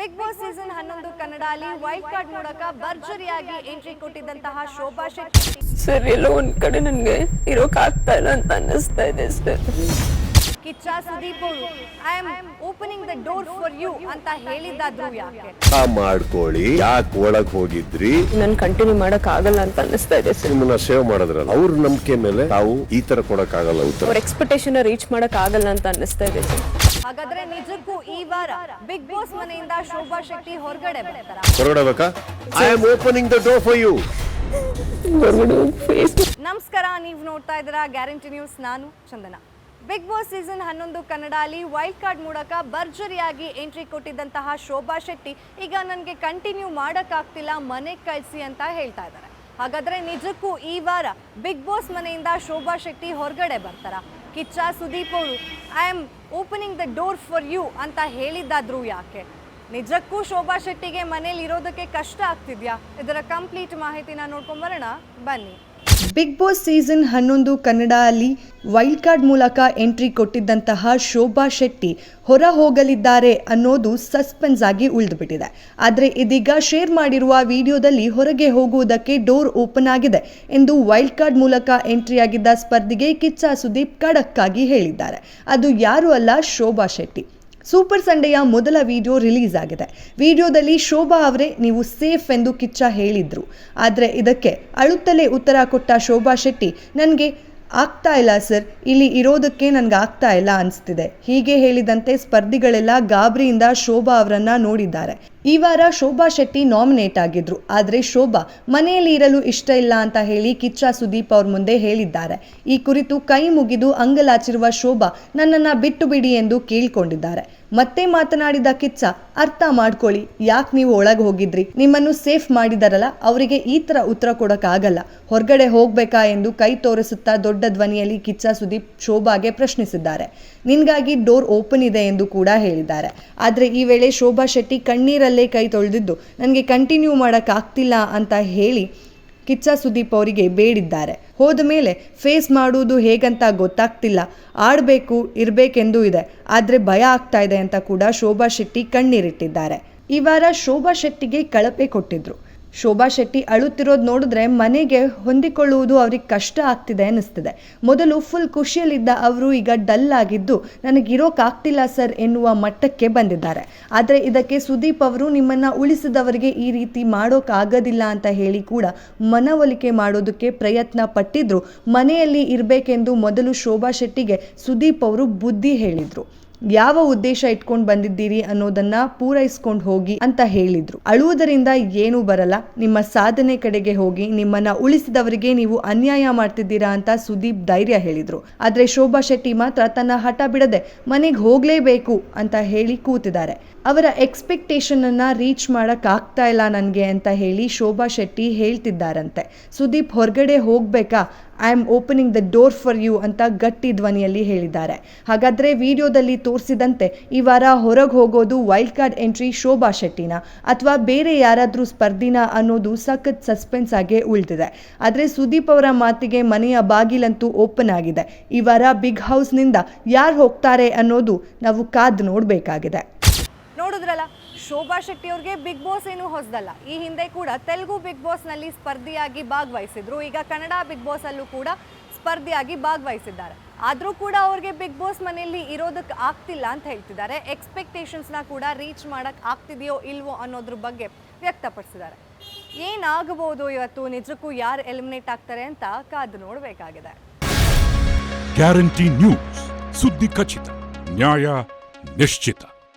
Big boss season 11 ಕನ್ನಡದಲ್ಲಿ wild card ಮೂಲಕ ಭರ್ಜರಿಯಾಗಿ entry ಕೊಟ್ಟಿದ್ದಂತಹ Shobha Shetty sir ಎಲ್ಲೋ ಒಂದ್ ಕಡೆ ನನಗೆ ಇರೋಕ್ ಆಗ್ತಾ ಇಲ್ಲ ಅಂತ ಅನ್ನಿಸ್ತಾ ಇದೆ ಸರ್. ಕಿಚ್ಚ ಸುದೀಪ್ ಅವರು I am opening the door for you ಅಂತ ಹೇಳಿದ್ದಾದ್ರು ಯಾಕೆ ಮಾಡ್ಕೊಳ್ಳಿ, ಯಾಕೆ ಒಳಗ್ ಹೋಗಿದ್ರಿ, ನನ್ ಕಂಟಿನ್ಯೂ ಮಾಡಕ್ ಆಗಲ್ಲ ಅಂತ ಅನ್ನಿಸ್ತಾ ಇದೆ ಸರ್. ನಿಮ್ಮನ್ನ ಸೇವ್ ಮಾಡಿದ್ರಲ್ಲ ಅವ್ರ ನಂಬಿಕೆ ಮೇಲೆ ತಾವು ಈ ತರ ಕೊಡಕ್ ಆಗಲ್ಲ ಉತ್ತರ. ಅವ್ರ ಎಕ್ಸ್ಪೆಕ್ಟೇಷನ್ ರೀಚ್ ಮಾಡಕ್ ಆಗಲ್ಲ ಅಂತ ಅನ್ನಿಸ್ತಾ ಇದೆ ಸರ್. ಹಾಗಾದ್ರೆ ನಿಜಕ್ಕೂ ಈ ವಾರ ಬಿಗ್ ಬಾಸ್ ಮನೆಯಿಂದ ಶೋಭಾ ಶೆಟ್ಟಿ ಹೊರಗಡೆ ಬರ್ತಾರಾ? ಹೊರಗಡೆ ಬೇಕಾ? I am opening the door for you. ನಮಸ್ಕಾರ, ನೀವು ನೋಡ್ತಾ ಇದ್ದೀರಾ ಗ್ಯಾರಂಟಿ ನ್ಯೂಸ್. ನಾನು ಚಂದನ. ಬಿಗ್ ಬಾಸ್ ಸೀಸನ್ 11 ಕನ್ನಡದಲ್ಲಿ ವೈಲ್ಡ್ ಕಾರ್ಡ್ ಮೂಲಕ ಭರ್ಜರಿಯಾಗಿ ಎಂಟ್ರಿ ಕೊಟ್ಟಿದ್ದಂತಹ ಶೋಭಾ ಶೆಟ್ಟಿ ಈಗ ನನಗೆ ಕಂಟಿನ್ಯೂ ಮಾಡೋಕ್ಕಾಗ್ತಿಲ್ಲ, ಮನೆಗೆ ಕಳಿಸಿ ಅಂತ ಹೇಳ್ತಾ ಇದ್ದಾರೆ. ಹಾಗಾದರೆ ನಿಜಕ್ಕೂ ಈ ವಾರ ಬಿಗ್ ಬಾಸ್ ಮನೆಯಿಂದ ಶೋಭಾ ಶೆಟ್ಟಿ ಹೊರಗಡೆ ಬರ್ತಾರಾ? ಕಿಚ್ಚ ಸುದೀಪ್ ಅವರು I am opening the door for you ಅಂತ ಹೇಳಿದ್ದಾದ್ರು ಯಾಕೆ? ನಿಜಕ್ಕೂ ಶೋಭಾ ಶೆಟ್ಟಿಗೆ ಮನೇಲಿ ಇರೋದಕ್ಕೆ ಕಷ್ಟ ಆಗ್ತಿದ್ಯಾ? ಇದರ ಕಂಪ್ಲೀಟ್ ಮಾಹಿತಿನ ನೋಡ್ಕೊಂಬರೋಣ ಬನ್ನಿ. ಬಿಗ್ ಬಾಸ್ ಸೀಸನ್ 11 ಕನ್ನಡದಲ್ಲಿ ವೈಲ್ಡ್ ಕಾರ್ಡ್ ಮೂಲಕ ಎಂಟ್ರಿ ಕೊಟ್ಟಿದ್ದಂತಹ ಶೋಭಾ ಶೆಟ್ಟಿ ಹೊರ ಹೋಗಲಿದ್ದಾರೆ ಅನ್ನೋದು ಸಸ್ಪೆನ್ಸ್ ಆಗಿ ಉಳಿದುಬಿಟ್ಟಿದೆ. ಆದರೆ ಇದೀಗ ಶೇರ್ ಮಾಡಿರುವ ವಿಡಿಯೋದಲ್ಲಿ ಹೊರಗೆ ಹೋಗುವುದಕ್ಕೆ ಡೋರ್ ಓಪನ್ ಆಗಿದೆ ಎಂದು ವೈಲ್ಡ್ ಕಾರ್ಡ್ ಮೂಲಕ ಎಂಟ್ರಿಯಾಗಿದ್ದ ಸ್ಪರ್ಧಿಗೆ ಕಿಚ್ಚ ಸುದೀಪ್ ಖಡಕ್ ಆಗಿ ಹೇಳಿದ್ದಾರೆ. ಅದು ಯಾರು ಅಲ್ಲ, ಶೋಭಾ ಶೆಟ್ಟಿ. ಸೂಪರ್ ಸಂಡೆಯ ಮೊದಲ ವಿಡಿಯೋ ರಿಲೀಸ್ ಆಗಿದೆ. ವಿಡಿಯೋದಲ್ಲಿ ಶೋಭಾ ಅವರೇ ನೀವು ಸೇಫ್ ಎಂದು ಕಿಚ್ಚ ಹೇಳಿದ್ರು. ಆದರೆ ಇದಕ್ಕೆ ಅಳುತ್ತಲೇ ಉತ್ತರ ಕೊಟ್ಟ ಶೋಭಾ ಶೆಟ್ಟಿ, ನನಗೆ ಆಗ್ತಾ ಇಲ್ಲ ಸರ್, ಇಲ್ಲಿ ಇರೋದಕ್ಕೆ ನನಗೆ ಆಗ್ತಾ ಇಲ್ಲ ಅನಿಸ್ತಿದೆ. ಹೀಗೆ ಹೇಳಿದಂತೆ ಸ್ಪರ್ಧಿಗಳೆಲ್ಲ ಗಾಬರಿಯಿಂದ ಶೋಭಾ ಅವರನ್ನ ನೋಡಿದ್ದಾರೆ. ಈ ವಾರ ಶೋಭಾ ಶೆಟ್ಟಿ ನಾಮಿನೇಟ್ ಆಗಿದ್ರು. ಆದರೆ ಶೋಭಾ ಮನೆಯಲ್ಲಿ ಇರಲು ಇಷ್ಟ ಇಲ್ಲ ಅಂತ ಹೇಳಿ ಕಿಚ್ಚ ಸುದೀಪ್ ಅವ್ರ ಮುಂದೆ ಹೇಳಿದ್ದಾರೆ. ಈ ಕುರಿತು ಕೈ ಮುಗಿದು ಅಂಗಲಾಚಿರುವ ಶೋಭಾ ನನ್ನನ್ನು ಬಿಟ್ಟು ಬಿಡಿ ಎಂದು ಕೇಳ್ಕೊಂಡಿದ್ದಾರೆ. ಮತ್ತೆ ಮಾತನಾಡಿದ ಕಿಚ್ಚ, ಅರ್ಥ ಮಾಡ್ಕೊಳ್ಳಿ, ಯಾಕೆ ನೀವು ಒಳಗೆ ಹೋಗಿದ್ರಿ, ನಿಮ್ಮನ್ನು ಸೇಫ್ ಮಾಡಿದಾರಲ್ಲ, ಅವರಿಗೆ ಈ ಥರ ಉತ್ತರ ಕೊಡೋಕ್ಕಾಗಲ್ಲ, ಹೊರಗಡೆ ಹೋಗ್ಬೇಕಾ ಎಂದು ಕೈ ತೋರಿಸುತ್ತಾ ದೊಡ್ಡ ಧ್ವನಿಯಲ್ಲಿ ಕಿಚ್ಚ ಸುದೀಪ್ ಶೋಭಾಗೆ ಪ್ರಶ್ನಿಸಿದ್ದಾರೆ. ನಿನ್ಗಾಗಿ ಡೋರ್ ಓಪನ್ ಇದೆ ಎಂದು ಕೂಡ ಹೇಳಿದ್ದಾರೆ. ಆದರೆ ಈ ವೇಳೆ ಶೋಭಾ ಶೆಟ್ಟಿ ಕಣ್ಣೀರಲ್ಲೇ ಕೈ ತೊಳೆದಿದ್ದು ನನಗೆ ಕಂಟಿನ್ಯೂ ಮಾಡೋಕ್ಕಾಗ್ತಿಲ್ಲ ಅಂತ ಹೇಳಿ ಕಿಚ್ಚ ಸುದೀಪ್ ಅವರಿಗೆ ಬೇಡಿದ್ದಾರೆ. ಹೋದ ಮೇಲೆ ಫೇಸ್ ಮಾಡುವುದು ಹೇಗಂತ ಗೊತ್ತಾಗ್ತಿಲ್ಲ, ಆಡಬೇಕು ಇರಬೇಕೆಂದೂ ಇದೆ, ಆದರೆ ಭಯ ಆಗ್ತಾ ಇದೆ ಅಂತ ಕೂಡ ಶೋಭಾ ಶೆಟ್ಟಿ ಕಣ್ಣೀರಿಟ್ಟಿದ್ದಾರೆ. ಈ ವಾರ ಶೋಭಾ ಶೆಟ್ಟಿಗೆ ಕಳಪೆ ಕೊಟ್ಟಿದ್ರು. ಶೋಭಾ ಶೆಟ್ಟಿ ಅಳುತ್ತಿರೋದು ನೋಡಿದ್ರೆ ಮನೆಗೆ ಹೊಂದಿಕೊಳ್ಳುವುದು ಅವ್ರಿಗೆ ಕಷ್ಟ ಆಗ್ತಿದೆ ಅನ್ನಿಸ್ತಿದೆ. ಮೊದಲು ಫುಲ್ ಖುಷಿಯಲ್ಲಿದ್ದ ಅವರು ಈಗ ಡಲ್ ಆಗಿದ್ದು ನನಗಿರೋಕ್ಕಾಗ್ತಿಲ್ಲ ಸರ್ ಎನ್ನುವ ಮಟ್ಟಕ್ಕೆ ಬಂದಿದ್ದಾರೆ. ಆದರೆ ಇದಕ್ಕೆ ಸುದೀಪ್ ಅವರು ನಿಮ್ಮನ್ನು ಉಳಿಸಿದವರಿಗೆ ಈ ರೀತಿ ಮಾಡೋಕ್ಕಾಗೋದಿಲ್ಲ ಅಂತ ಹೇಳಿ ಕೂಡ ಮನವೊಲಿಕೆ ಮಾಡೋದಕ್ಕೆ ಪ್ರಯತ್ನ ಪಟ್ಟಿದ್ರು. ಮನೆಯಲ್ಲಿ ಇರಬೇಕೆಂದು ಮೊದಲು ಶೋಭಾ ಶೆಟ್ಟಿಗೆ ಸುದೀಪ್ ಅವರು ಬುದ್ಧಿ ಹೇಳಿದರು. ಯಾವ ಉದ್ದೇಶ ಇಟ್ಕೊಂಡು ಬಂದಿದ್ದೀರಿ ಅನ್ನೋದನ್ನ ಪೂರೈಸ್ಕೊಂಡು ಹೋಗಿ ಅಂತ ಹೇಳಿದ್ರು. ಅಳುವುದರಿಂದ ಏನೂ ಬರಲ್ಲ, ನಿಮ್ಮ ಸಾಧನೆ ಕಡೆಗೆ ಹೋಗಿ, ನಿಮ್ಮನ್ನ ಉಳಿಸಿದವರಿಗೆ ನೀವು ಅನ್ಯಾಯ ಮಾಡ್ತಿದ್ದೀರಾ ಅಂತ ಸುದೀಪ್ ಧೈರ್ಯ ಹೇಳಿದ್ರು. ಆದ್ರೆ ಶೋಭಾ ಶೆಟ್ಟಿ ಮಾತ್ರ ತನ್ನ ಹಠ ಬಿಡದೆ ಮನೆಗೆ ಹೋಗ್ಲೇಬೇಕು ಅಂತ ಹೇಳಿ ಕೂತಿದ್ದಾರೆ. ಅವರ ಎಕ್ಸ್ಪೆಕ್ಟೇಷನ್ ಅನ್ನ ರೀಚ್ ಮಾಡಕ್ ಆಗ್ತಾ ಇಲ್ಲ ನನಗೆ ಅಂತ ಹೇಳಿ ಶೋಭಾ ಶೆಟ್ಟಿ ಹೇಳ್ತಿದ್ದಾರಂತೆ. ಸುದೀಪ್ ಹೊರಗಡೆ ಹೋಗ್ಬೇಕಾ, I am opening the door for you ಅಂತ ಗಟ್ಟಿ ಧ್ವನಿಯಲ್ಲಿ ಹೇಳಿದ್ದಾರೆ. ಹಾಗಾದ್ರೆ ವಿಡಿಯೋದಲ್ಲಿ ತೋರಿಸಿದಂತೆ ಈ ವಾರ ಹೊರಗೆ ಹೋಗೋದು ವೈಲ್ಡ್ ಕಾರ್ಡ್ ಎಂಟ್ರಿ ಶೋಭಾ ಶೆಟ್ಟಿನ ಅಥವಾ ಬೇರೆ ಯಾರಾದ್ರೂ ಸ್ಪರ್ಧಿನ ಅನ್ನೋದು ಸಖತ್ ಸಸ್ಪೆನ್ಸ್ ಆಗೇ ಉಳಿದಿದೆ. ಆದರೆ ಸುದೀಪ್ ಅವರ ಮಾತಿಗೆ ಮನೆಯ ಬಾಗಿಲಂತೂ ಓಪನ್ ಆಗಿದೆ. ಈ ವಾರ ಬಿಗ್ ಹೌಸ್ನಿಂದ ಯಾರು ಹೋಗ್ತಾರೆ ಅನ್ನೋದು ನಾವು ಕಾದು ನೋಡಬೇಕಾಗಿದೆ. ನೋಡಿದ್ರಲ್ಲ, ಶೋಭಾ ಶೆಟ್ಟಿ ಅವ್ರಿಗೆ ಬಿಗ್ ಬಾಸ್ ಏನು ಹೊಸದಲ್ಲ. ಈ ಹಿಂದೆ ಕೂಡ ತೆಲುಗು ಬಿಗ್ ಬಾಸ್ನಲ್ಲಿ ಸ್ಪರ್ಧಿಯಾಗಿ ಭಾಗವಹಿಸಿದ್ರು. ಈಗ ಕನ್ನಡ ಬಿಗ್ ಬಾಸ್ ಅಲ್ಲೂ ಕೂಡ ಸ್ಪರ್ಧಿಯಾಗಿ ಭಾಗವಹಿಸಿದ್ದಾರೆ. ಆದರೂ ಕೂಡ ಅವ್ರಿಗೆ ಬಿಗ್ ಬಾಸ್ ಮನೆಯಲ್ಲಿ ಇರೋದಕ್ಕೆ ಆಗ್ತಿಲ್ಲ ಅಂತ ಹೇಳ್ತಿದ್ದಾರೆ. ಎಕ್ಸ್ಪೆಕ್ಟೇಷನ್ಸ್ನ ಕೂಡ ರೀಚ್ ಮಾಡಕ್ ಆಗ್ತಿದೆಯೋ ಇಲ್ವೋ ಅನ್ನೋದ್ರ ಬಗ್ಗೆ ವ್ಯಕ್ತಪಡಿಸಿದ್ದಾರೆ. ಏನಾಗಬಹುದು ಇವತ್ತು, ನಿಜಕ್ಕೂ ಯಾರು ಎಲಿಮಿನೇಟ್ ಆಗ್ತಾರೆ ಅಂತ ಕಾದು ನೋಡಬೇಕಾಗಿದೆ. ಗ್ಯಾರಂಟಿ ನ್ಯೂಸ್, ಸುದ್ದಿ ಖಚಿತ, ನ್ಯಾಯ ನಿಶ್ಚಿತ.